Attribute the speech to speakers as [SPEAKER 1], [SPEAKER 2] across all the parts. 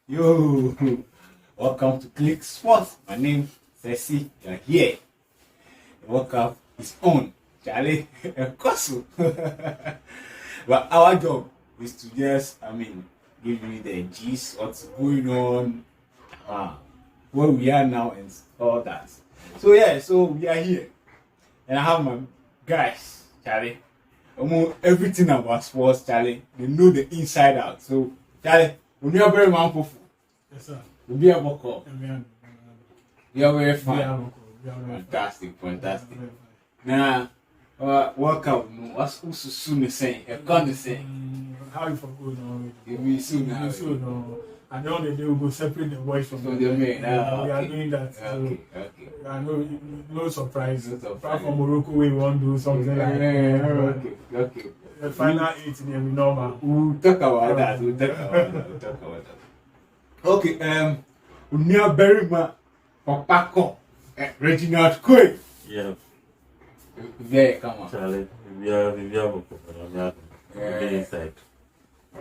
[SPEAKER 1] Yo, welcome to Click Sports. My name is Messi. You're here. The World Cup is on. Charlie, of course. But our job is to just, give you the gist, what's going on, where we are now, and all that. So we are here. And I have my guys, Charlie. Almost everything about sports, Charlie. They know the inside out. So, Charlie, we are very mindful.
[SPEAKER 2] Yes, sir.
[SPEAKER 1] We'll be able to call. We are very fine. Fantastic. Now, welcome. What's soon saying? A con saying.
[SPEAKER 2] How you for good now?
[SPEAKER 1] It will soon now.
[SPEAKER 2] I know that they will go separate the boys from
[SPEAKER 1] the men.
[SPEAKER 2] We are doing that.
[SPEAKER 1] Okay.
[SPEAKER 2] I know no surprise. Apart from Morocco, we won't do something like
[SPEAKER 1] that. Okay.
[SPEAKER 2] The final 8 will be normal.
[SPEAKER 1] We'll talk about that. Okay, Unia Berima, Papako, Reginald Quay.
[SPEAKER 3] Yeah.
[SPEAKER 1] There, come on.
[SPEAKER 3] Charlie, we are inside.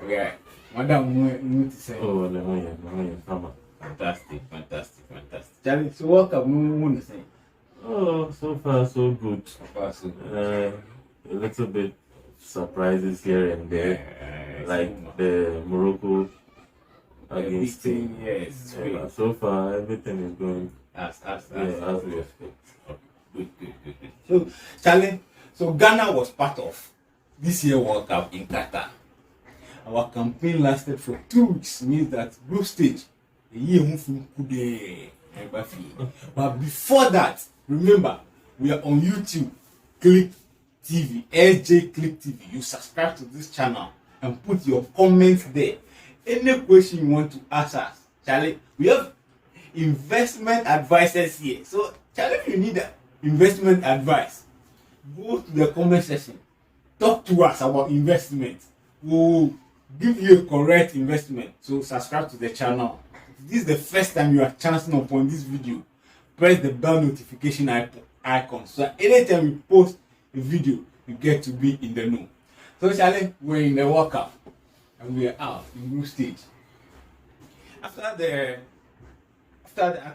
[SPEAKER 1] Yeah. Madam, you to say.
[SPEAKER 3] Oh, come on.
[SPEAKER 1] Fantastic. Charlie, so welcome. You say?
[SPEAKER 3] Oh, so far so good. A little bit surprises here and there, like the Morocco against Spain.
[SPEAKER 1] Yes.
[SPEAKER 3] So far everything is going
[SPEAKER 1] as
[SPEAKER 3] we expect.
[SPEAKER 1] Good. So, Charlie, Ghana was part of this year World Cup in Qatar. Our campaign lasted for 2 weeks, means that group stage, the year but before that, remember, we are on YouTube, Click TV, SJ Click TV. You subscribe to this channel and put your comments there. Any question you want to ask us, Charlie, we have investment advisors here. So, Charlie, if you need investment advice, go to the comment section. Talk to us about investment. We'll give you a correct investment. So, subscribe to the channel. If this is the first time you are chancing upon this video, press the bell notification icon. So, anytime we post a video, you get to be in the know. So, Charlie, we're in the World Cup. And we are out in group stage. After I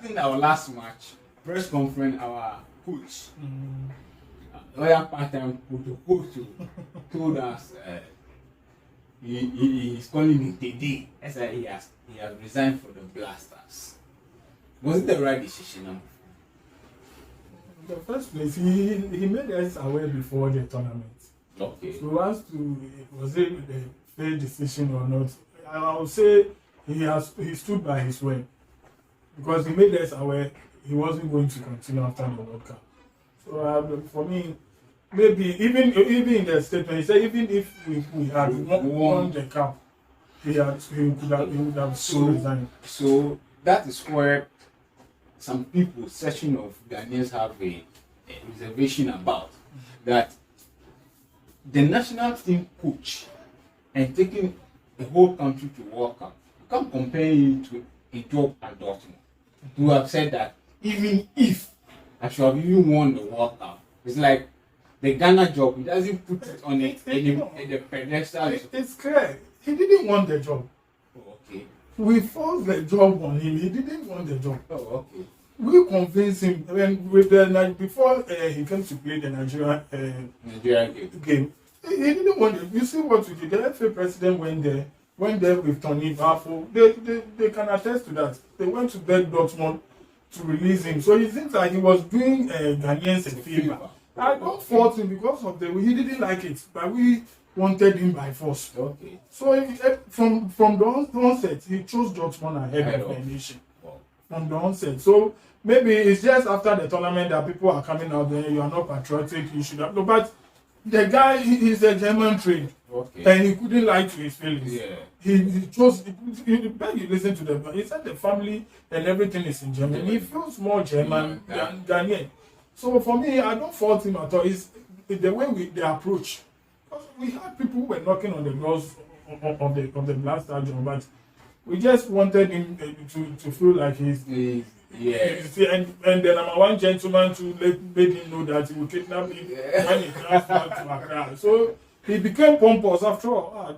[SPEAKER 1] think our last match, press conference, our coach, lawyer part-time coach, told us he's calling it today. As he has resigned for the Blasters. Was it the right decision?
[SPEAKER 2] In the first place, he made us aware before the tournament.
[SPEAKER 1] Okay.
[SPEAKER 2] So as to was it the fair decision or not, I would say he stood by his word, because he made us aware he wasn't going to continue after the World Cup. So for me, maybe even in the statement he said even if we had won the cup, he would have so resigned.
[SPEAKER 1] So that is where some people, section of Ghanaians, have a reservation about that. The national team coach and taking the whole country to World Cup, you can't compare it to a job at Dortmund. You have said that even if I should have even won the World Cup, it's like the Ghana job, he doesn't put it on the pedestal.
[SPEAKER 2] It's clear. He didn't want the job.
[SPEAKER 1] Oh, okay.
[SPEAKER 2] We forced the job on him. He didn't want the job.
[SPEAKER 1] Oh, okay.
[SPEAKER 2] We convinced him with the night before he came to play the Nigeria game. He didn't want it. You see what we did. The FA president went there with Tony Bafo. They can attest to that. They went to beg Dortmund to release him. So it seems like he was doing Ghanaians a favor. I don't fault him because of he didn't like it, but we wanted him by force.
[SPEAKER 1] Okay.
[SPEAKER 2] So from the onset, he chose Dortmund ahead of the nation.
[SPEAKER 1] Wow.
[SPEAKER 2] From the onset. So maybe it's just after the tournament that people are coming out there. You are not patriotic. You should have. No, but the guy is a German trained.
[SPEAKER 1] Okay.
[SPEAKER 2] And he couldn't lie to his feelings.
[SPEAKER 1] Yeah.
[SPEAKER 2] He chose. You listen to them. He said the family and everything is in Germany. Yeah. He feels more German than Ghanaian. So for me, I don't fault him at all. It's the way they approach. Because we had people who were knocking on the doors of the Blaster job, but we just wanted him to feel like he's and the number one gentleman to let him know that he will kidnap him when he comes back to Accra. So he became pompous after all.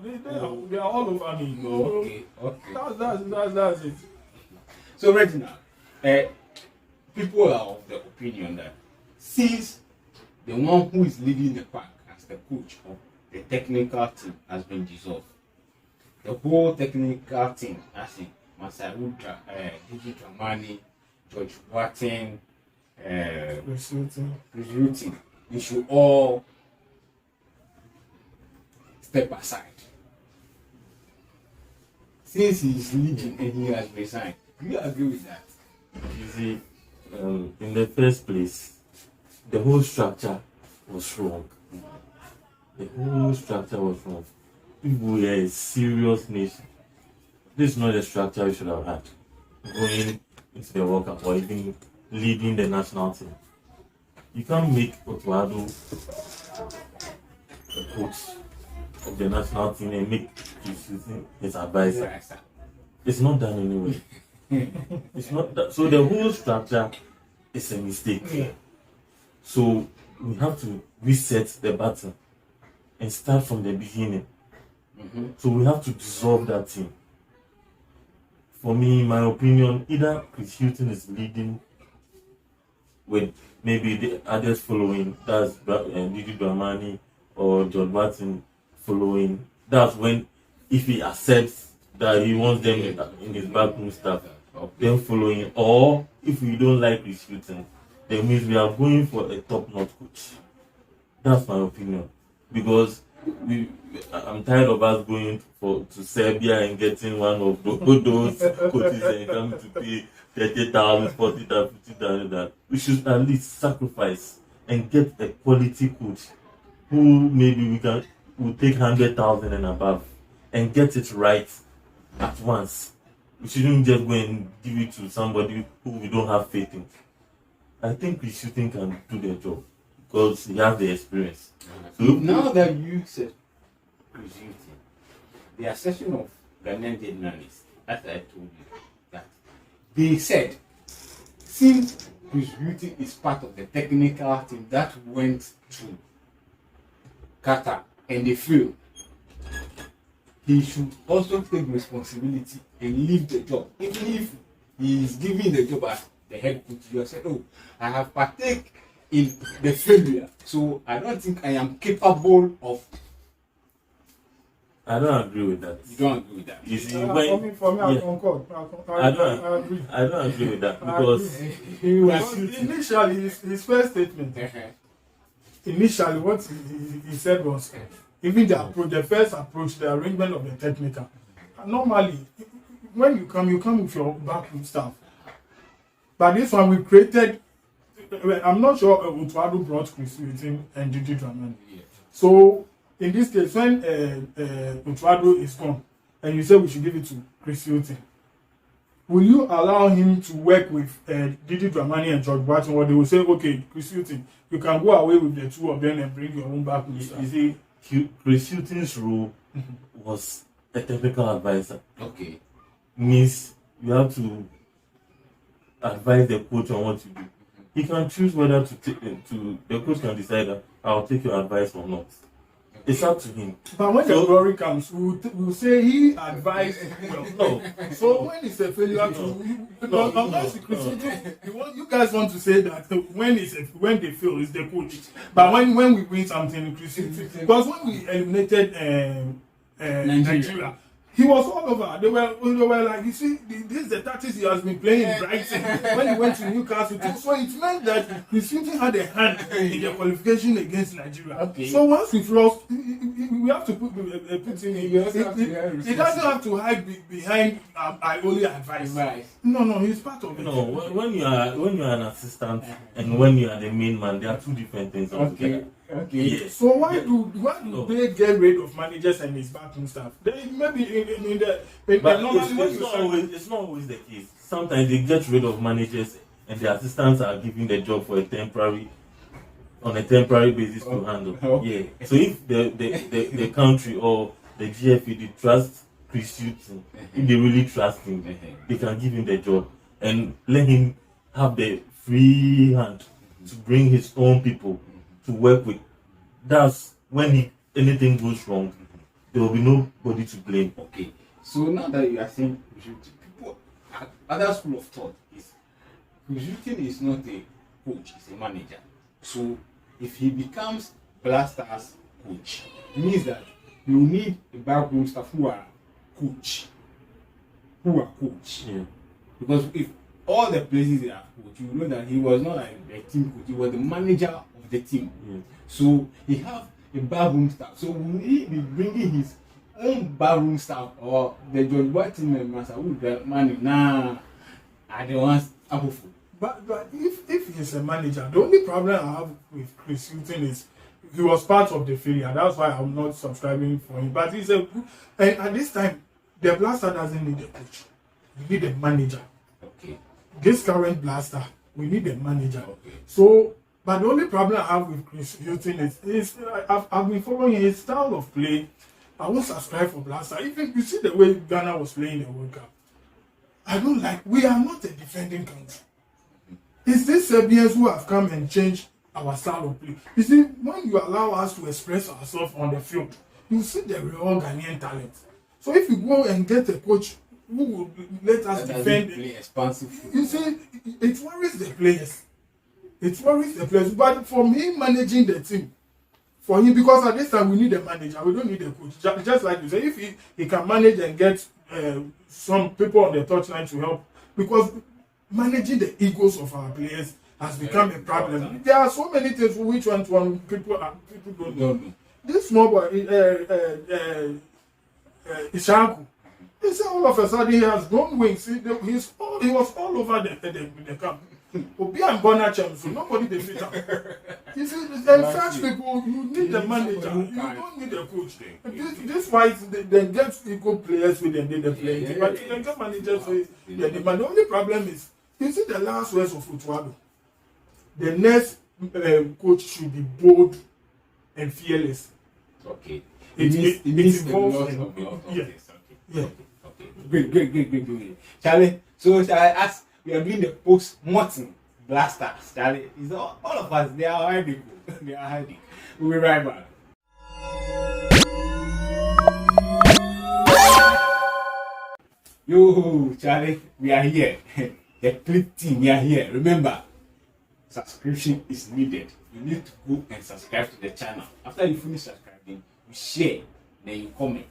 [SPEAKER 2] They are all over me.
[SPEAKER 1] Okay.
[SPEAKER 2] That's it.
[SPEAKER 1] So Reginald, people are of the opinion that since the one who is leading the pack as the coach of the technical team has been dissolved, the whole technical team, as in Masaru, Gigi Dramani, George Watson, Chris, they should all step aside. Since he is leading and he has resigned, do you agree with that?
[SPEAKER 3] You see, in the first place, the whole structure was wrong. The whole structure was wrong. If we are a serious nation, this is not the structure we should have had. Going into the World Cup or even leading the national team. You can't make Otuado the coach of the national team and make his advisor. It's not done anyway. It's not that. So the whole structure is a mistake. So we have to reset the button and start from the beginning. So we have to dissolve that team. For me, in my opinion, either Chris Hilton is leading with maybe the others following, that's Gigi Dramani or John Martin following. That's when, if he accepts that he wants them in his backroom staff, then following. Or if we don't like Chris Hilton, then means we are going for a top-notch coach. That's my opinion. Because I'm tired of us going to Serbia and getting one of those coaches and coming to pay 30,000, 40,000, 50,000. We should at least sacrifice and get a quality coach who maybe will take 100,000 and above and get it right at once. We shouldn't just go and give it to somebody who we don't have faith in. I think Chris Hilton can do the job because he has the experience.
[SPEAKER 1] So now that you said Chris Hilton, the accession of Ghanaian journalists, as I told you, that they said since Chris Hilton is part of the technical team that went to Qatar and they failed, he should also take responsibility and leave the job. Even if he is giving the job as the head coach, you have said, "Oh, I have partaken in the failure, so I don't think I am capable of."
[SPEAKER 3] I don't agree with that.
[SPEAKER 1] You don't agree with that?
[SPEAKER 3] You see,
[SPEAKER 2] For me, I concord.
[SPEAKER 3] I don't agree with that because
[SPEAKER 2] initially his first statement. Initially, what he said was even the first approach, the arrangement of the technical. Normally, when you come with your backroom staff. But this one we created. I'm not sure Otuado brought Chris Hilton and Gigi Dramani. So in this case, when Otuado is gone, and you say we should give it to Chris Hilton, will you allow him to work with Gigi Dramani and George Barton, or they will say, okay, Chris Hilton, you can go away with the two of them and bring your own back?
[SPEAKER 3] You see, Chris Hilton's role was a technical advisor.
[SPEAKER 1] Okay.
[SPEAKER 3] Means you have to advise the coach on what to do. He can choose whether the coach can decide that I'll take your advice or not. It's up to him.
[SPEAKER 2] But when the glory comes, we'll say he advised well. No. So when it's a failure unless you guys want to say that when they fail, it's the coach. But when we win something, because when we eliminated Nigeria, he was all over. They were like, you see, this is the tactics he has been playing in Brighton when he went to Newcastle too. So it meant that Chris Hilton had a hand in the qualification against Nigeria. Okay. So once we've lost, we have to put him in. He doesn't have to hide behind I only advise. No, he's part of it.
[SPEAKER 3] No, when you are an assistant and when you are the main man, there are two different things altogether.
[SPEAKER 1] Okay.
[SPEAKER 3] Yes.
[SPEAKER 2] So why do they get rid of managers and his backroom staff? They maybe
[SPEAKER 3] it's not always the case. Sometimes they get rid of managers and the assistants are given the job on a temporary basis to handle.
[SPEAKER 1] Okay.
[SPEAKER 3] Yeah. So if the country or the GFA they trust Chris Hilton, if they really trust him, they can give him the job and let him have the free hand to bring his own people to work with. That's when he anything goes wrong, there will be nobody to blame.
[SPEAKER 1] Okay, so now that you are saying people, other school of thought is Kujutin is not a coach, he's a manager. So if he becomes Blasters coach, it means that you need a backroom staff who are coach.
[SPEAKER 3] Yeah.
[SPEAKER 1] Because if all the places they are coach, you know that he was not like a team coach, he was the manager of the team.
[SPEAKER 3] Yeah.
[SPEAKER 1] So he have a backroom staff. So will he be bringing his own backroom staff or the George Boy team members who the money? Nah, I don't want hopeful.
[SPEAKER 2] But if he's a manager, the only problem I have with Chris Hilton is he was part of the failure. That's why I'm not subscribing for him. But he's a good, and at this time, the Blaster doesn't need a coach. We need a manager.
[SPEAKER 1] Okay.
[SPEAKER 2] This current Blaster, we need a manager.
[SPEAKER 1] Okay.
[SPEAKER 2] So, but the only problem I have with Chris Hilton is I've been following his style of play. I won't subscribe for Blaster. Even you see the way Ghana was playing the World Cup. I don't like. We are not a defending country. It's these Serbians who have come and changed our style of play. You see, when you allow us to express ourselves on the field, you see the real Ghanaian talent. So if you go and get a coach who will let us defend,
[SPEAKER 1] play expansive football.
[SPEAKER 2] you see, it worries the players. It worries the players. But for me, managing the team, for him, because at this time we need a manager, we don't need a coach. Just like you say, if he can manage and get some people on the touchline to help, because managing the egos of our players has become a problem. There are so many things for which one people don't know. This small boy, Ishaku, he said all of a sudden he has grown wings. He was all over the camp. Obi and Bonachem, so nobody they fit up. You see, and such people, you need the manager. You don't need a coach. This why they get equal players with them, they play. But you can get managers, so the only problem is, you see the last words of Utuado. The next coach should be bold and fearless.
[SPEAKER 1] Okay.
[SPEAKER 2] It involves
[SPEAKER 1] Okay. Great. Charlie, so shall I ask, we are doing the post-mortem Blasters. Charlie, is all of us, they are hiding. They are hiding. We'll be right back. Yo, Charlie, we are here. The Click team, we are here. Remember, subscription is needed. You need to go and subscribe to the channel. After you finish subscribing, you share, then you comment.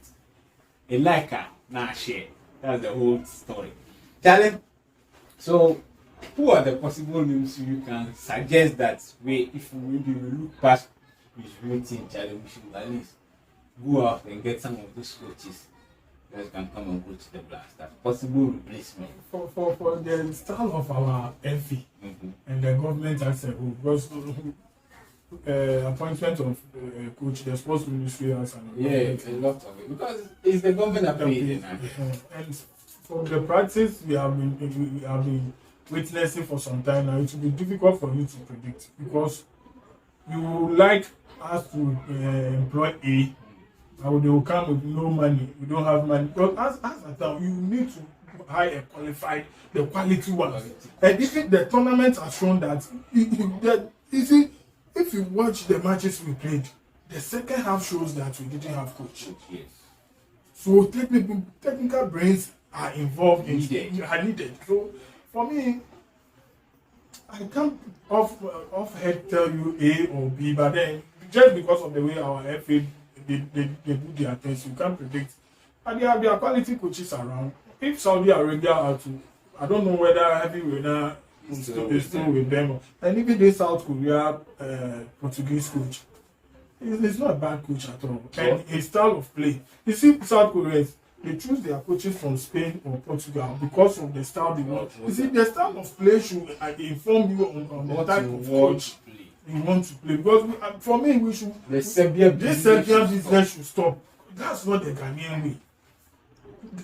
[SPEAKER 1] A liker, now share. That's the whole story. Charlie, so who are the possible names you can suggest that way if maybe we look past his routine, Charlie, we should at least go out and get some of those coaches that can come and coach the Blasters. Possible replacement.
[SPEAKER 2] For the style of our FA and the government as a whole, because appointment of coach, the sports ministry has an
[SPEAKER 1] a lot of it, because it's the government that pays it.
[SPEAKER 2] And from the practice we have been witnessing for some time now, it will be difficult for you to predict, because you would like us to employ A, and they will come with no money. We don't have money, because as a town, you need to hire a qualified, the quality ones. And even the tournament has shown that, you see, if you watch the matches we played, the second half shows that we didn't have coach.
[SPEAKER 1] Yes.
[SPEAKER 2] So technical brains are involved in needed. So for me, I can't off head tell you A or B, but then just because of the way our FA they do their things, you can't predict. And there are quality coaches around. If Saudi Arabia are to, I don't know whether Heavy Winner is still with them, and even the South Korea Portuguese coach, he's not a bad coach at all. And his style of play, you see, South Koreans, they choose their coaches from Spain or Portugal because of the style they want. You see, the style of play should inform you on the type of coach you want to play. Because for me, we should. This Serbian business should stop. That's not the Ghanaian way.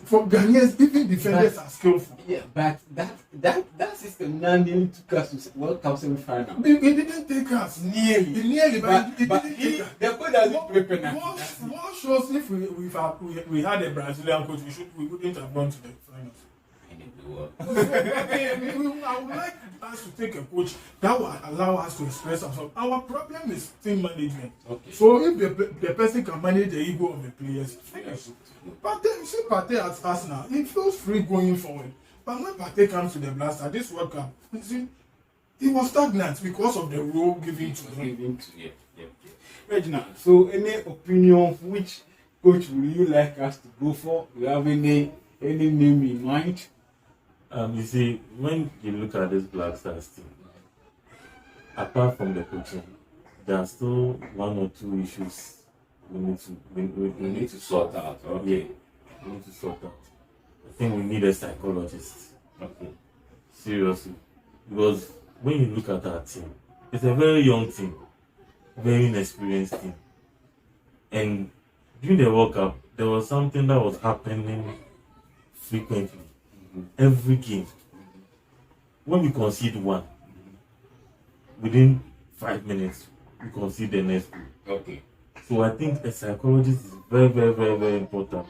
[SPEAKER 2] For Ghanaians, even defenders are skillful.
[SPEAKER 1] Yeah, but that system now nearly took us to World Cup semi-final.
[SPEAKER 2] It didn't take us nearly, but it didn't take us.
[SPEAKER 1] The coach doesn't play penalty.
[SPEAKER 2] What shows if we had a Brazilian coach, we wouldn't have gone to the finals.
[SPEAKER 1] well.
[SPEAKER 2] I would like us to take a coach that will allow us to express ourselves. Our problem is team management.
[SPEAKER 1] Okay.
[SPEAKER 2] So if the person can manage the ego of the players, finish. But then, see Partey at Arsenal, he feels free going forward. But when Partey comes to the Blaster, this World Cup, you see, he was stagnant because of the role given to him.
[SPEAKER 1] Reginald, so any opinion of which coach will you like us to go for? Do you have any name in mind?
[SPEAKER 3] You see, when you look at this Black Stars team, apart from the coaching, there are still one or two issues we need to sort out.
[SPEAKER 1] Okay.
[SPEAKER 3] Yeah, we need to sort out. I think we need a psychologist.
[SPEAKER 1] Okay.
[SPEAKER 3] Seriously. Because when you look at our team, it's a very young team, very inexperienced team. And during the World Cup, there was something that was happening frequently. Every game. When we concede one, within 5 minutes, we concede the next goal.
[SPEAKER 1] Okay.
[SPEAKER 3] So I think a psychologist is very, very, very, very important.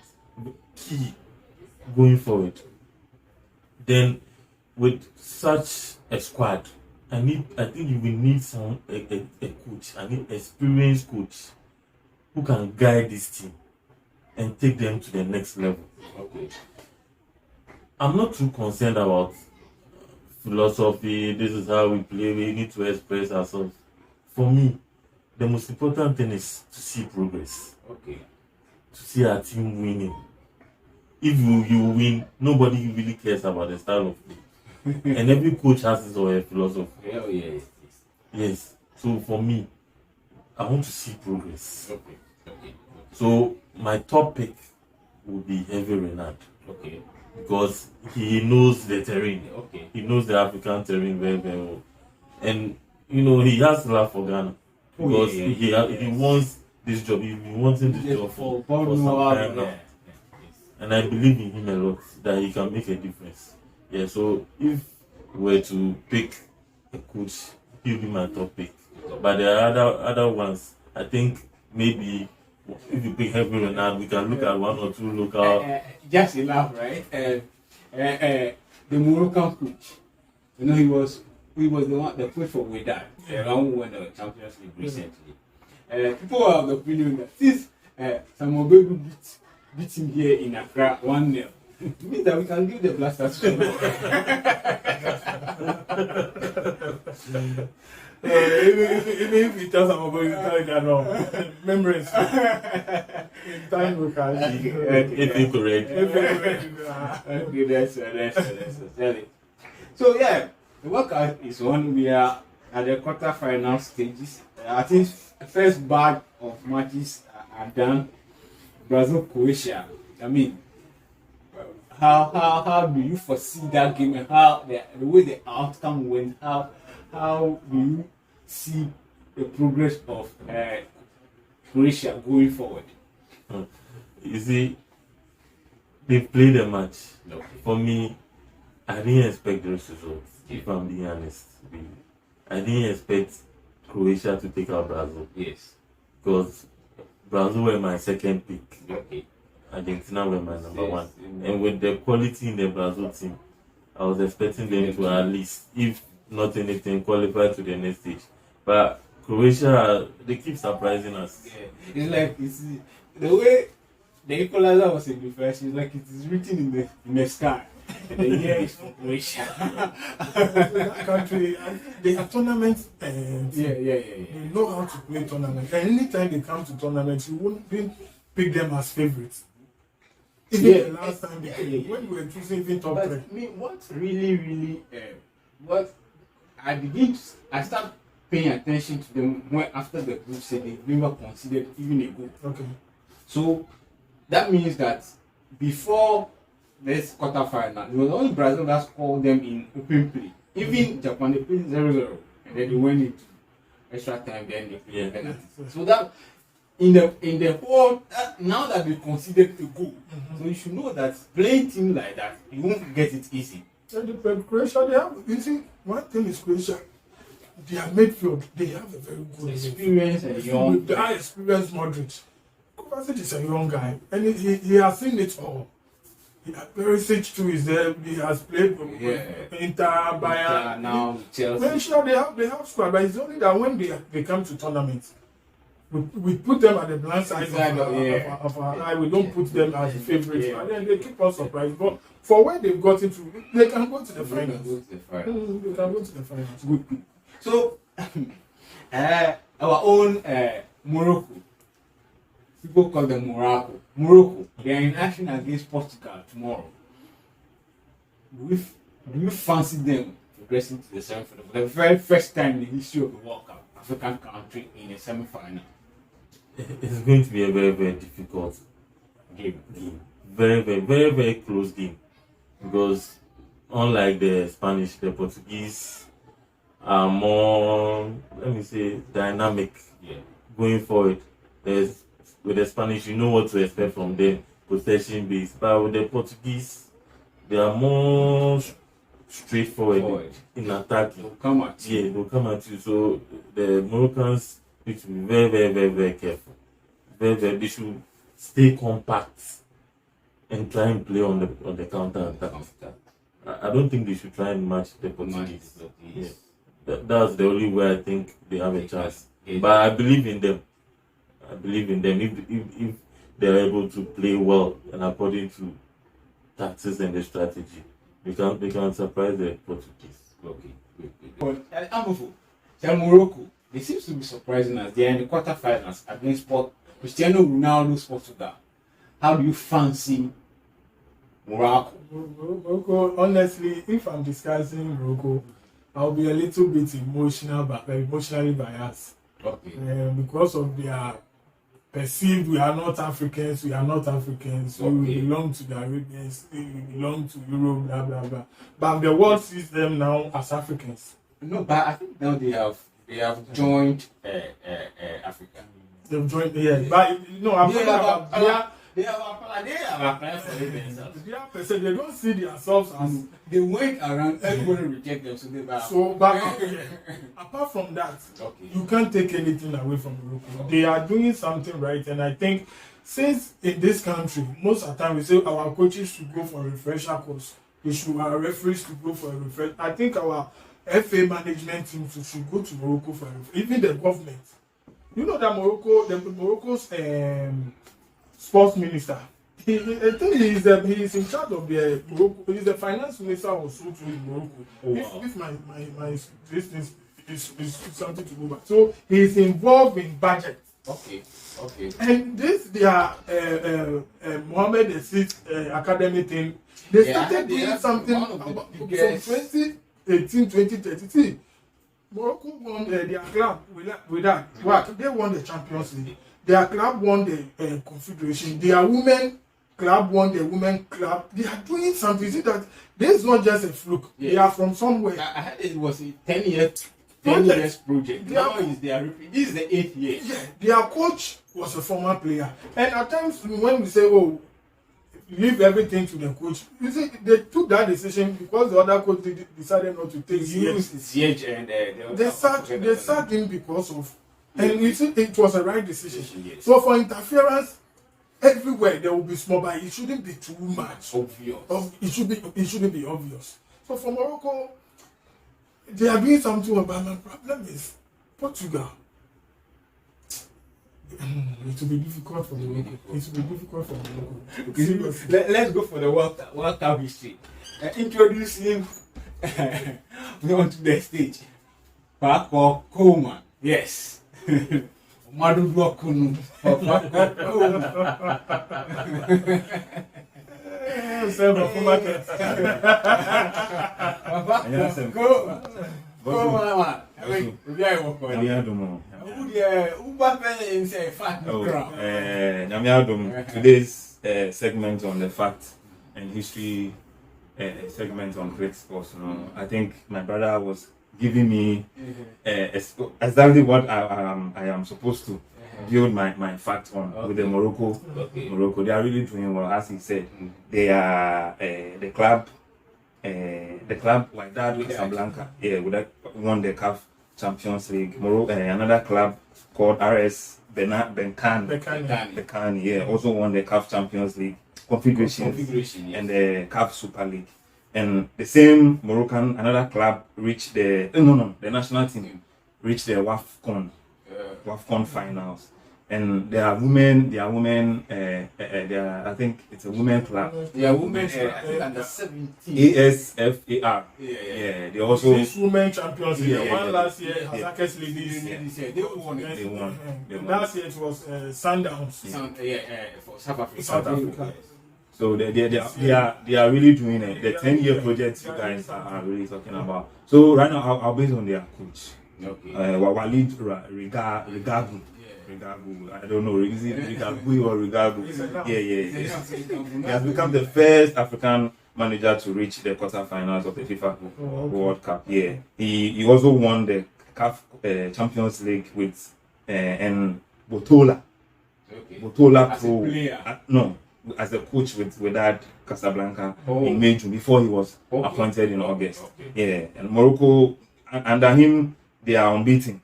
[SPEAKER 3] Key going forward. Then with such a squad, I think you will need a coach, an experienced coach who can guide this team and take them to the next level.
[SPEAKER 1] Okay.
[SPEAKER 3] I'm not too concerned about philosophy, this is how we play, we need to express ourselves. For me, the most important thing is to see progress.
[SPEAKER 1] Okay.
[SPEAKER 3] To see our team winning. If you win, nobody really cares about the style of play. And every coach has his or her philosophy.
[SPEAKER 1] Oh, yes.
[SPEAKER 3] Yes. So for me, I want to see progress.
[SPEAKER 1] Okay.
[SPEAKER 3] So my top pick would be Heavy Renard.
[SPEAKER 1] Okay.
[SPEAKER 3] Because he knows the terrain.
[SPEAKER 1] Okay.
[SPEAKER 3] He knows the African terrain very, very well. And, he has love for Ghana. Because he wants this job. He's been wanting this job for some time now. And I believe in him a lot, that he can make a difference. Yeah, so if we were to pick a coach, he'll be my top pick. But there are other ones. I think maybe if you pick Heavy Renard, we can look at one or two local.
[SPEAKER 1] Just enough, right? The Moroccan coach. He was the coach for Wydad, who won the Champions League recently. People are of the opinion that since Samuel Baby beat him here in Accra 1-0, it means that we can give the Blasters
[SPEAKER 2] Even if he tells them about it, tell that no. Memories. Time we can.
[SPEAKER 3] If you correct.
[SPEAKER 1] Okay, that's it. So yeah, the workout is on. We are at the quarter-final stages. I think first batch of matches are done. Brazil, Croatia. I mean, how do you foresee that game and how the way the outcome went? How do you see the progress of Croatia going forward?
[SPEAKER 3] You see, they played a match.
[SPEAKER 1] Okay.
[SPEAKER 3] For me, I didn't expect those results, if I'm being honest. I didn't expect Croatia to take out Brazil.
[SPEAKER 1] Yes.
[SPEAKER 3] Because Brazil were my second pick.
[SPEAKER 1] Okay.
[SPEAKER 3] Argentina were my number one. And with the quality in the Brazil team, I was expecting them to at least, if not anything, qualify to the next stage. But Croatia, they keep surprising us.
[SPEAKER 1] Yeah. It's like the way the equalizer was in the first, it's like it is written in the sky. The year is for Croatia.
[SPEAKER 2] That country, they have tournaments.
[SPEAKER 1] Yeah.
[SPEAKER 2] They know how to play tournaments. And anytime they come to tournaments, you wouldn't pick them as favorites. Even the last time when we were choosing even top three.
[SPEAKER 1] But me, what really, what I start paying attention to them when after the group said they never considered even a goal.
[SPEAKER 2] Okay.
[SPEAKER 1] So that means that before this quarterfinal, it was only Brazil that scored them in open play. Even Japan, they played 0-0, and then they went into extra time. Then they played penalties. So that in the whole now that they considered a goal, so you should know that playing team like that, you won't get it easy.
[SPEAKER 2] And the Croatia, they have. You see, one thing is Croatia. Their midfield, they have a very good
[SPEAKER 1] experience and young.
[SPEAKER 2] The high experience Modric. Kovacic is a young guy, and he has seen it all. Perisic too is there. He has played for Inter, Bayern.
[SPEAKER 1] Now Chelsea.
[SPEAKER 2] Well, sure, they have squad, but it's only that when they come to tournaments, we put them at the blind side of our eye. We don't put them as favorites, and then they keep us surprised. But for where they've got into, they can go to the finals. They can go to the finals.
[SPEAKER 1] Good. So, our own Morocco. People call them Morocco. Morocco. They are in action against Portugal tomorrow. Do you fancy them progressing to the semi-final for the very first time in the history of the World Cup? African country in a semi-final.
[SPEAKER 3] It's going to be a very, very difficult game. Very, very, very, very close game. Because unlike the Spanish, the Portuguese are more, let me say, dynamic going forward. With the Spanish, you know what to expect from them, possession based. But with the Portuguese, they are more straightforward in attacking.
[SPEAKER 1] They'll come at you.
[SPEAKER 3] Yeah, they'll come at you. So the Moroccans need to be very, very, very, very careful. They should stay compact and try and play on the counter attack. I don't think they should try and match the Portuguese. Yeah. That's the only way I think they have a chance. But I believe in them. If they're able to play well and according to tactics and the strategy, they can surprise the Portuguese.
[SPEAKER 1] Okay. But Morocco, they seem to be surprising us. They are in the quarterfinals against Cristiano Ronaldo's Portugal. How do you fancy Morocco?
[SPEAKER 2] Morocco, honestly, if I'm discussing Morocco, I'll be a little bit emotionally biased.
[SPEAKER 1] Okay.
[SPEAKER 2] Because of their perceived, we are not Africans. We belong to the Arabians, we belong to Europe, blah blah blah. But the world sees them now as Africans.
[SPEAKER 1] No, but I think now they have joined Africa.
[SPEAKER 2] They've joined, but I'm talking about
[SPEAKER 1] they have applied for it themselves.
[SPEAKER 2] They don't see themselves as
[SPEAKER 1] they went around, everybody reject them,
[SPEAKER 2] apart from that, you can't take anything away from Morocco. They are doing something right, and I think since in this country, most of the time we say our coaches should go for a refresher course, our referees should go for a refresh. I think our FA management team should go to Morocco for a refresh. Even the government. You know that Morocco's sports minister. I think he is in charge of the Morocco. He's the finance minister also in Morocco. Oh, wow. If my this is something to go back. So he's involved in budget.
[SPEAKER 1] Okay.
[SPEAKER 2] And their Mohammed VI academy thing. They started doing something about from 2018, 2030. Morocco won their club with that. What? They won the Champions League. Their club won the Confederation. Their women club won the women club. They are doing something. You see that this is not just a fluke. They are from somewhere.
[SPEAKER 1] I heard it was a 10 years project. Now this is the 8th year.
[SPEAKER 2] Yeah, their coach was a former player. And at times when we say, oh, leave everything to the coach, you see, they took that decision because the other coach decided not to take
[SPEAKER 1] Ziyech and
[SPEAKER 2] they sacked him because of. And you see, it was a right decision.
[SPEAKER 1] Yes.
[SPEAKER 2] So for interference, everywhere there will be small, but it shouldn't be too much
[SPEAKER 1] obvious.
[SPEAKER 2] It shouldn't be obvious. So for Morocco, they are doing something, but my problem is Portugal. It will be difficult for Morocco.
[SPEAKER 1] Let's go for the World Cup history. Introducing onto the stage. Paco Coleman. Yes. Madudu Okunu.
[SPEAKER 3] Today's segment on the fact and history segment on great sports. I think my brother was giving me exactly what I am supposed to build my facts on with the Morocco. Morocco, they are really doing well, as he said. They are the club like that with Casablanca. Won the CAF Champions League. Morocco, another club called RS Berkane. Also won the CAF Champions League.
[SPEAKER 1] Confederation,
[SPEAKER 4] yes.
[SPEAKER 1] and the CAF Super League. And the same another club reached the national team reached the WAFCON finals. And there are women. I think it's a women club.
[SPEAKER 4] Yeah, women. I think under 17.
[SPEAKER 1] ASFAR.
[SPEAKER 4] Yeah.
[SPEAKER 1] They also.
[SPEAKER 2] Six women champions. One last year,
[SPEAKER 1] yeah.
[SPEAKER 2] Hazakes ladies.
[SPEAKER 4] They won.
[SPEAKER 1] They won.
[SPEAKER 2] Last year it was Sundowns.
[SPEAKER 4] For South Africa.
[SPEAKER 2] South Africa.
[SPEAKER 1] So they are really doing it. The 10-year project you guys are really talking about. So right now I'll base on their coach.
[SPEAKER 4] Okay.
[SPEAKER 1] Walid Regabu. I don't know, is it Regabu or Regabu? Yeah. He has become the first African manager to reach the quarterfinals of the FIFA World Cup. Yeah. He also won the CAF Champions League with and Botola.
[SPEAKER 4] Okay.
[SPEAKER 1] Botola
[SPEAKER 4] As
[SPEAKER 1] Pro.
[SPEAKER 4] a player?
[SPEAKER 1] No, as a coach with that Casablanca in May, June, before he was appointed in August.
[SPEAKER 4] Okay.
[SPEAKER 1] Yeah. And Morocco, under him, they are unbeaten.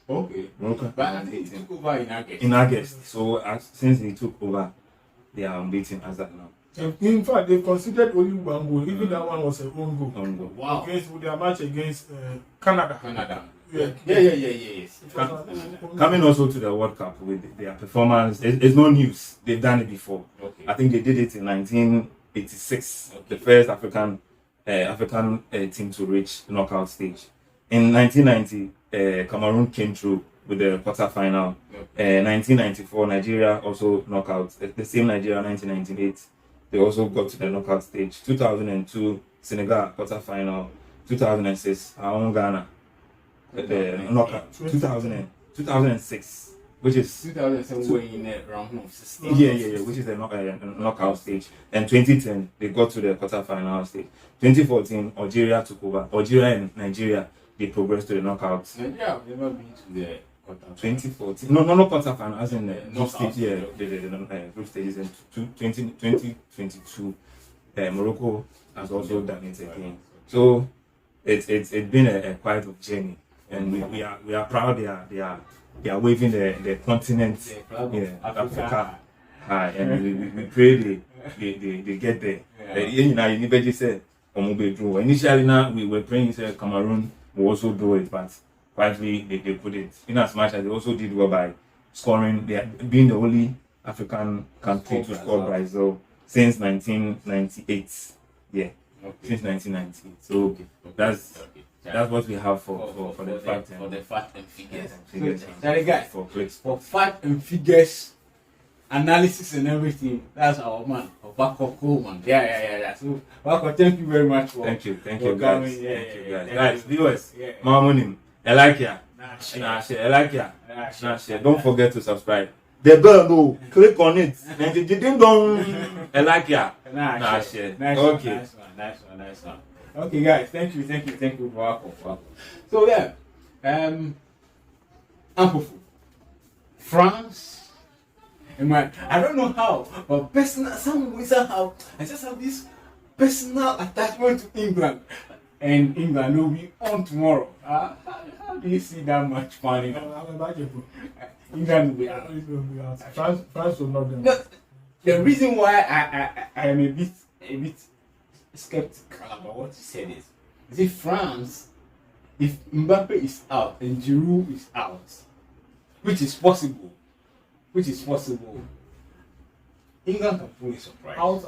[SPEAKER 4] Okay.
[SPEAKER 1] Morocco.
[SPEAKER 4] But I think he took over in August.
[SPEAKER 1] In August. So since he took over, they are unbeaten as that now.
[SPEAKER 2] In fact, they considered only one goal. Even that one was a own goal.
[SPEAKER 4] Wow.
[SPEAKER 2] Against their match against Canada.
[SPEAKER 4] Yeah. Yes.
[SPEAKER 1] Coming also to the World Cup with their performance, it's no news. They've done it before.
[SPEAKER 4] Okay.
[SPEAKER 1] I think they did it in 1986. The first African team to reach the knockout stage. In 1990, Cameroon came through with the quarterfinal. 1994, Nigeria also knockout. The same Nigeria, 1998, they also got to the knockout stage. 2002, Senegal quarterfinal. 2006, our own Ghana, the knockout. 2006, which is
[SPEAKER 4] 2007 in round of 16.
[SPEAKER 1] yeah, which is the knockout stage. And 2010, they got to the quarterfinal stage. 2014, Algeria took over. Algeria and Nigeria, they progressed to the knockouts.
[SPEAKER 4] Nigeria have never been to the quarterfinal.
[SPEAKER 1] 2014, no quarterfinal, as in the group stage. Yeah, the group stages. And 2022, Morocco has also done it again. So it's been a quite of journey, and we are proud they are waving the continent, Africa high, and we pray they get there. Initially now we were praying Cameroon will also do it, but quietly they couldn't. In as much as they also did well by scoring, they being the only African country to score Brazil since 1998. Yeah. Okay. Since 1990. So that's what we have for the fact
[SPEAKER 4] and figures.
[SPEAKER 1] Sorry
[SPEAKER 4] guys, for fact and figures analysis and everything. That's our man, Obako Coleman. Yeah. So Obako, thank you very much for
[SPEAKER 1] thank you guys.
[SPEAKER 4] Coming.
[SPEAKER 1] Thank you guys. Guys, viewers, Mamamunim, I like ya. I like ya. Don't forget to subscribe. The bell, no, click on it. And the ding dong, I like ya.
[SPEAKER 4] Nice
[SPEAKER 1] Okay.
[SPEAKER 4] Nice one. Okay, guys, thank you for Wako. So Ampofu, France, and I don't know how, but somehow I just have this personal attachment to England, and England will be on tomorrow. How do you see that much fun? England will be out.
[SPEAKER 2] France will not be out.
[SPEAKER 4] No, the reason why I am a bit skeptical about what you said is if France, if Mbappe is out and Giroud is out, which is possible, England can pull a surprise.
[SPEAKER 2] Out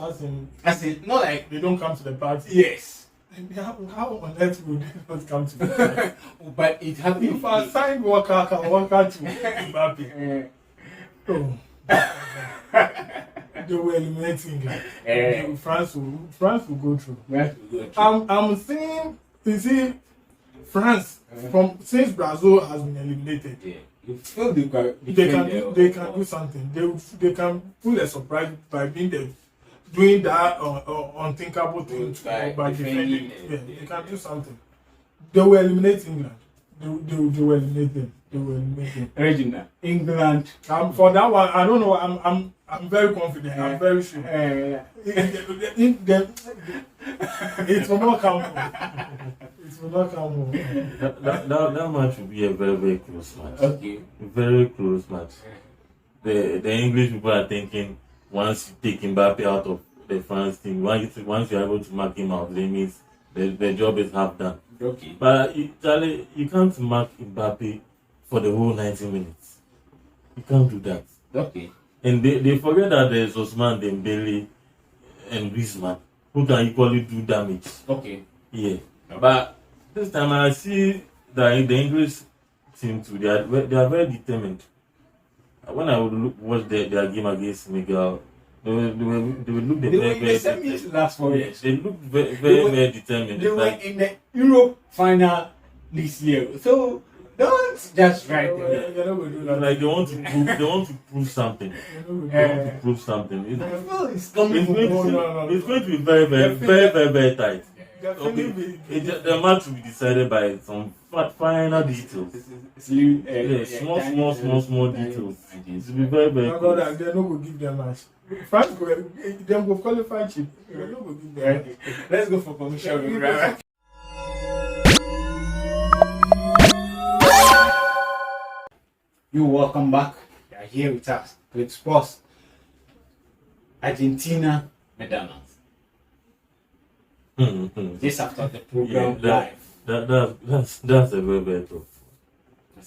[SPEAKER 2] as in
[SPEAKER 4] not like
[SPEAKER 2] they don't come to the party.
[SPEAKER 4] Yes.
[SPEAKER 2] How on earth would they not come to the party?
[SPEAKER 4] But it happened.
[SPEAKER 2] If I signed Walker to Mbappe, they will eliminate England. France will go through. I'm seeing, you see, France since Brazil has been eliminated.
[SPEAKER 4] Yeah. You feel they
[SPEAKER 2] can do something. They can pull a surprise by being there, doing that unthinkable thing by defending. Yeah, they can do something. They will eliminate England. They will eliminate them.
[SPEAKER 4] Regina, England.
[SPEAKER 2] For that one, I don't know. I'm very confident. I'm very sure. It will not come home. It will not come home.
[SPEAKER 3] That match will be a very, very close match.
[SPEAKER 4] Okay.
[SPEAKER 3] Very close match. The English people are thinking once you take Mbappe out of the France team, once you're able to mark him out, that means the job is half done.
[SPEAKER 1] Okay.
[SPEAKER 3] But Charlie, you can't mark Mbappe for the whole 90 minutes. You can't do that.
[SPEAKER 1] Okay.
[SPEAKER 3] And they forget that there's Ousmane Dembele and Griezmann who can equally do damage.
[SPEAKER 1] Okay.
[SPEAKER 3] Yeah. But this time I see that in the English team too, they are very determined. When I would watch their game against Senegal, they would look
[SPEAKER 1] They were in the semis last 4 years.
[SPEAKER 3] They look very determined.
[SPEAKER 1] They were in the Europe final this year. So don't just write them.
[SPEAKER 2] You're not going to do that.
[SPEAKER 3] Like they want to prove something. They want to prove something.
[SPEAKER 1] It's coming from
[SPEAKER 3] It's going to be very tight.
[SPEAKER 2] Definitely.
[SPEAKER 3] Okay. The match will be decided by some final details. Small details. It will be very
[SPEAKER 2] My
[SPEAKER 3] close.
[SPEAKER 2] brother, they're not going to give them match. France go, them go qualify cheap. They're not going to give them match.
[SPEAKER 1] Let's go for commercial. You welcome back. You are here with us. Click Sports. Argentina, Medellin. Just after the program live.
[SPEAKER 3] That's a very tough.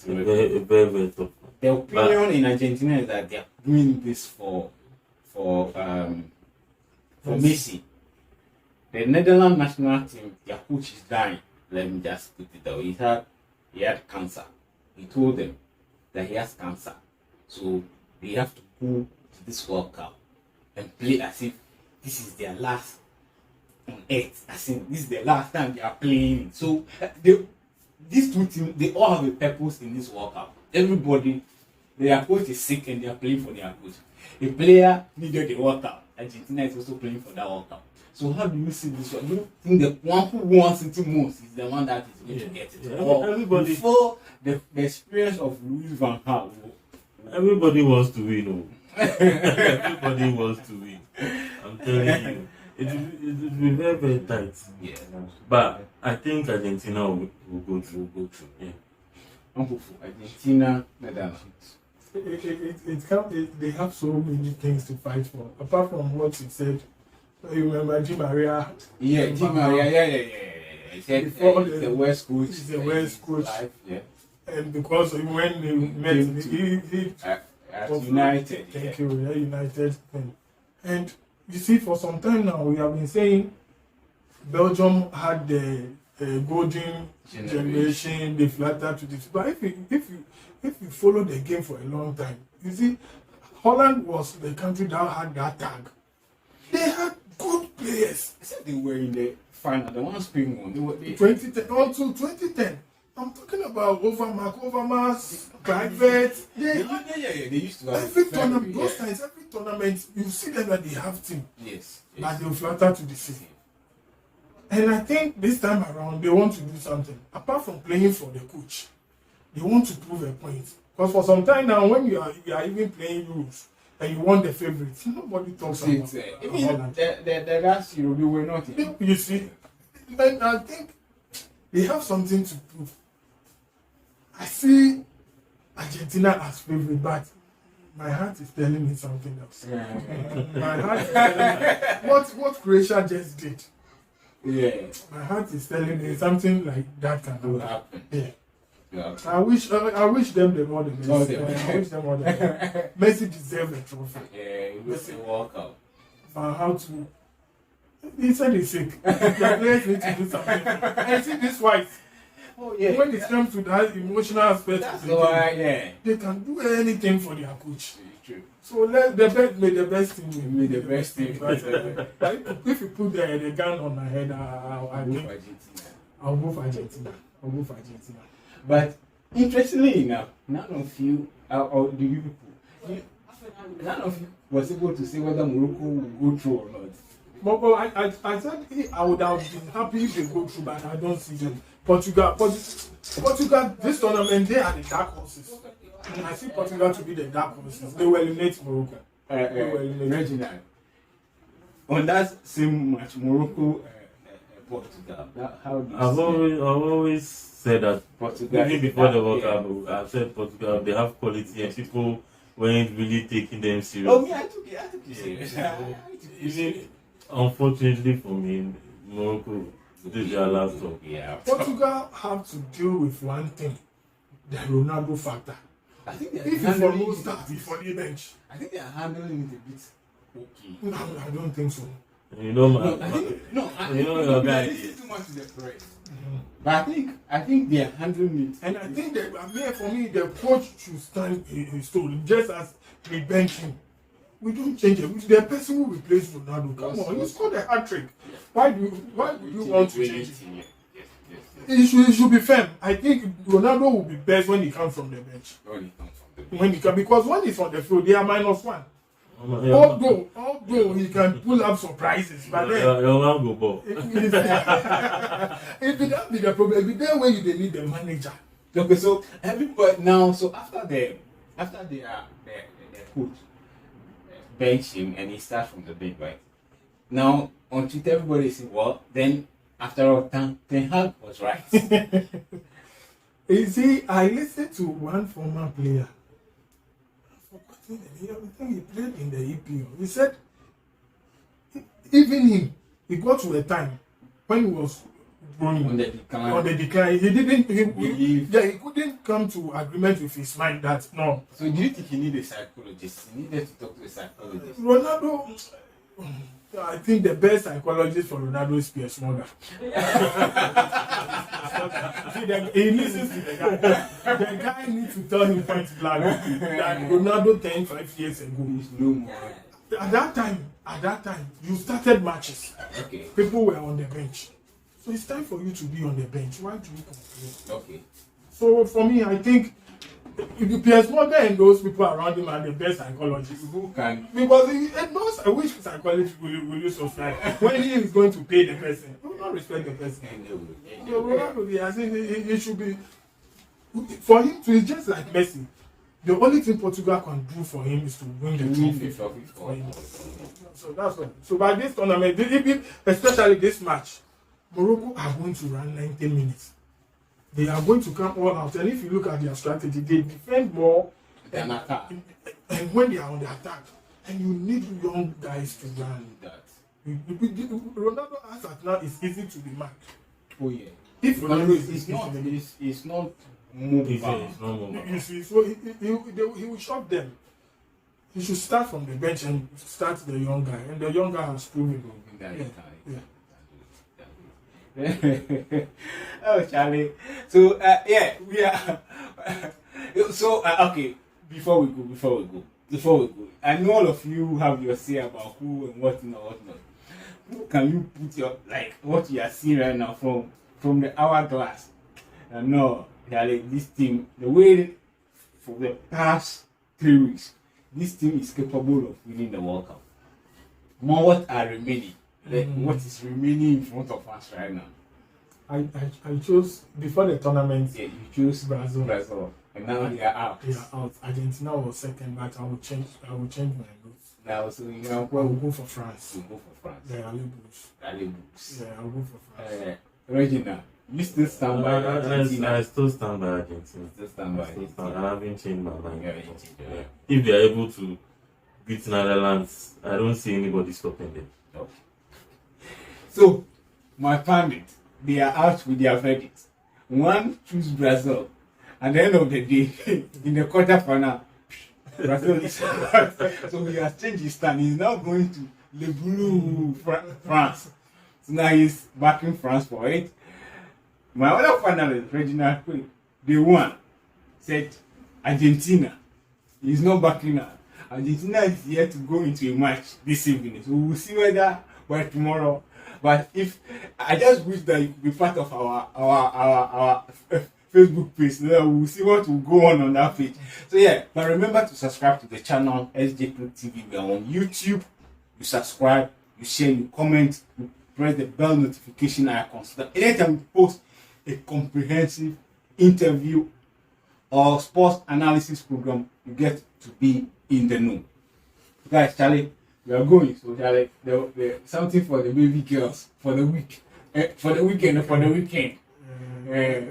[SPEAKER 3] Very tough.
[SPEAKER 1] The opinion in Argentina is that they are doing this for Messi. The Netherlands national team, their coach is dying. Let me just put it that way. He had cancer. He told them that he has cancer. So they have to go to this World Cup and play as if this is their last on earth. As in this is the last time they are playing. So these two teams, they all have a purpose in this World Cup. Everybody, their coach is sick and they are playing for their coach. A player needed the World Cup. Argentina is also playing for that World Cup. So how do you see this one? Do you think the one who wants it most is the one that is going to get it?
[SPEAKER 3] Yeah.
[SPEAKER 1] Or
[SPEAKER 3] Everybody,
[SPEAKER 1] before the experience of Louis van Gaal?
[SPEAKER 3] everybody wants to win. Everybody wants to win. I'm telling you. It will be very tight.
[SPEAKER 1] Yeah.
[SPEAKER 3] But I think Argentina will go through. Yeah.
[SPEAKER 1] I'm hopeful. Argentina, Netherlands.
[SPEAKER 2] They have so many things to fight for. Apart from what you said, you remember Di Maria?
[SPEAKER 1] Yeah, Di Maria. Yeah. He said
[SPEAKER 2] Before
[SPEAKER 1] he's the West coach.
[SPEAKER 2] He's the West coach.
[SPEAKER 1] Life, yeah.
[SPEAKER 2] And because when they met, he
[SPEAKER 1] At United.
[SPEAKER 2] thank you, yeah, United thing. And you see, for some time now, we have been saying Belgium had the golden generation, they flattered to this. But if you follow the game for a long time, you see, Holland was the country that had that tag. They had good players.
[SPEAKER 1] I said they were in the final. The one Spain won. They were there.
[SPEAKER 2] 2010 until 2010. I'm talking about Overmars, Private.
[SPEAKER 1] Yeah. They used to have
[SPEAKER 2] Every tournament, those times, every tournament, you see them that they have team.
[SPEAKER 1] Yes.
[SPEAKER 2] That they'll flatter to the city. And I think this time around, they want to do something. Apart from playing for the coach, they want to prove a point. Because for some time now, when you are even playing rules and you want the favorites, nobody talks about Holland.
[SPEAKER 1] The last year, we were not in.
[SPEAKER 2] You see, but I think they have something to prove. I see Argentina as favorite, but my heart is telling me something else. My heart is telling me what Croatia just did.
[SPEAKER 1] Yeah.
[SPEAKER 2] My heart is telling me something like that can
[SPEAKER 1] happen.
[SPEAKER 2] Yeah. I wish them all the best. I wish them all the best. Messi deserves a trophy.
[SPEAKER 1] Yeah, he was a World Cup.
[SPEAKER 2] But how to? He said he's sick. The players need to do something. I see this wife.
[SPEAKER 1] Oh yeah.
[SPEAKER 2] When it comes to that emotional aspect,
[SPEAKER 1] That's
[SPEAKER 2] of the
[SPEAKER 1] why,
[SPEAKER 2] game, they can do anything for their coach.
[SPEAKER 1] True.
[SPEAKER 2] So let the best team win.
[SPEAKER 1] May the best team.
[SPEAKER 2] But if you put the gun on my head, I think I'll go for Argentina.
[SPEAKER 1] But interestingly enough, none of you, or do you people, none of you was able to say whether Morocco will go through or not.
[SPEAKER 2] But I said I would have been happy if they go through, but I don't see them. Portugal, this tournament, they are the dark horses. And I see Portugal to be the dark horses. They will eliminate Morocco.
[SPEAKER 1] Reginald, on that same match, Morocco, Portugal. How do you
[SPEAKER 3] I've always said that
[SPEAKER 1] Portugal
[SPEAKER 3] even before the World Cup, I've said Portugal, they have quality and people weren't really taking them serious.
[SPEAKER 1] Oh, me, I took it serious.
[SPEAKER 3] Even unfortunately for me, Morocco did their last one.
[SPEAKER 1] Yeah.
[SPEAKER 2] Portugal have to deal with one thing, the Ronaldo factor.
[SPEAKER 1] I think they are
[SPEAKER 2] If you
[SPEAKER 1] handling
[SPEAKER 2] follow
[SPEAKER 1] it a
[SPEAKER 2] start
[SPEAKER 1] bit.
[SPEAKER 2] for the bench,
[SPEAKER 1] I think they are handling it a bit okay.
[SPEAKER 2] no, I don't think so.
[SPEAKER 3] You know,
[SPEAKER 1] No, I think
[SPEAKER 3] you know your guy.
[SPEAKER 1] listen too much to the press. But I think they are handling it.
[SPEAKER 2] And I think that for me, the coach should stand his story. Just as we bench him, we don't change it. The person who replaced Ronaldo, come on, he scored a hat trick. Why do you want to change it? It should be firm. I think Ronaldo will be best when he comes from the bench. Because when he's on the field, they are -1. Although he can pull up surprises, but then
[SPEAKER 3] your man go ball.
[SPEAKER 2] if that be the problem, if there when they need the manager.
[SPEAKER 1] Okay, so everybody now, so after the coach bench him and he starts from the bench, right? Now on Twitter, everybody say, well, then after all, Ten Hag was right.
[SPEAKER 2] You see, I listened to one former player. I think he played in the EPO. He said, even him, he got to a time when he was growing
[SPEAKER 1] on the decline.
[SPEAKER 2] He couldn't come to agreement with his mind that no.
[SPEAKER 1] So do you think he needed a psychologist? He needed to talk to a psychologist.
[SPEAKER 2] Ronaldo, I think the best psychologist for Ronaldo is Piers Morgan. He listens to the guy. The guy needs to tell him point blank that Ronaldo 5 years ago.
[SPEAKER 1] He's no more.
[SPEAKER 2] At that time, you started matches.
[SPEAKER 1] Okay.
[SPEAKER 2] People were on the bench. So it's time for you to be on the bench. Why do you complain?
[SPEAKER 1] Okay.
[SPEAKER 2] So for me, I think the Piers Morgan and those people around him are the best psychologists.
[SPEAKER 1] Who can?
[SPEAKER 2] Because he knows which psychologist will you subscribe when he is going to pay the person. He will not respect the person. So Ronaldo, I think he should be. For him to, it's just like Messi. The only thing Portugal can do for him is to win the trophy for him. So that's what. So by this tournament, especially this match, Morocco are going to run 90 minutes. They are going to come all out. And if you look at their strategy, they defend more
[SPEAKER 1] than attack.
[SPEAKER 2] And when they are on the attack, and you need young guys to run that. Ronaldo as at now is easy to be marked.
[SPEAKER 1] Oh yeah.
[SPEAKER 2] If Ronaldo
[SPEAKER 1] is not moving.
[SPEAKER 2] You see, so he will shock them. He should start from the bench and start the young guy. And the young guy has proven
[SPEAKER 1] that. Oh, Charlie. So we are. So okay. Before we go. I know all of you have your say about who and what not. Who can you put your what you are seeing right now from the hourglass? No, Charlie. This team, the way for the past 3 weeks, this team is capable of winning the World Cup. More what are remaining. What is remaining in front of us right now?
[SPEAKER 2] I chose before the tournament.
[SPEAKER 1] Yeah, you chose Brazil, and now they are out.
[SPEAKER 2] They are out. Argentina was second, but I will change my notes.
[SPEAKER 1] Now, so
[SPEAKER 2] I will go for France.
[SPEAKER 1] You go for France.
[SPEAKER 2] Yeah, I'll go for France.
[SPEAKER 1] Regina, you still stand by Argentina?
[SPEAKER 3] I still stand by Argentina.
[SPEAKER 1] Still stand by Argentina.
[SPEAKER 3] I haven't changed my mind.
[SPEAKER 1] Yeah.
[SPEAKER 3] If they are able to beat Netherlands, I don't see anybody stopping them.
[SPEAKER 1] Okay. So, my pundit, they are out with their verdict. One choose Brazil. At the end of the day, in the quarterfinal, Brazil is out. So he has changed his stand. He's now going to Le Bleu France. So now he's backing France for it. My other finalist, Reginald Quinn, they won. Said Argentina. He's not backing her. Argentina is here to go into a match this evening. So we will see whether by tomorrow. But if I just wish that you could be part of our Facebook page, so that we'll see what will go on that page. So yeah, but remember to subscribe to the channel SJ Click TV. We are on YouTube. You subscribe, you share, you comment, you press the bell notification icon so that anytime we post a comprehensive interview or sports analysis program, you get to be in the know. Guys, Charlie, we are going. So Charlie, the something for the baby girls for the week, for the weekend, for the weekend.
[SPEAKER 2] I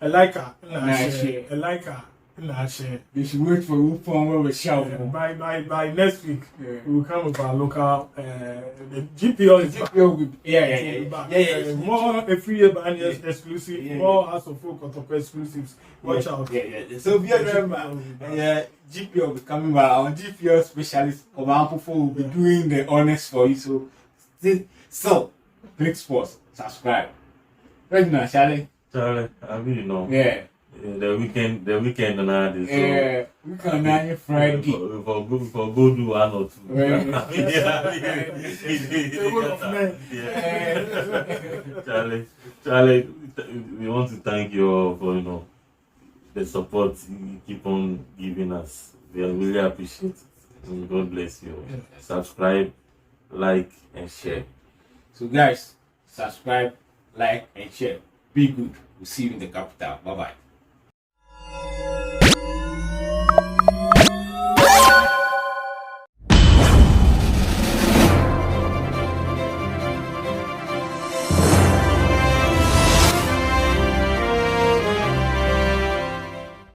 [SPEAKER 2] like her. I like her. Nah, share.
[SPEAKER 1] They should wait for who form where we shout.
[SPEAKER 2] By next week,
[SPEAKER 1] Yeah.
[SPEAKER 2] we will come with our local the GPL is back.
[SPEAKER 1] GPL will yeah.
[SPEAKER 2] More a free year band exclusive,
[SPEAKER 1] Yeah.
[SPEAKER 2] more House of Folk Kotoko exclusives. Watch out.
[SPEAKER 1] Yeah. So if you remember, GPL will be coming by our GPL specialist Obampo will be doing the honors for you. So click sports, subscribe. Right now, Charlie.
[SPEAKER 3] Charlie, I really know.
[SPEAKER 1] Yeah.
[SPEAKER 3] The weekend and all this.
[SPEAKER 1] Yeah. We can now Friday.
[SPEAKER 3] For go do one or two. Charlie, we want to thank you all for the support you keep on giving us. We really appreciate it. And God bless you. Subscribe, like, and share.
[SPEAKER 1] So guys, subscribe, like, and share. Be good. We'll see you in the capital. Bye bye.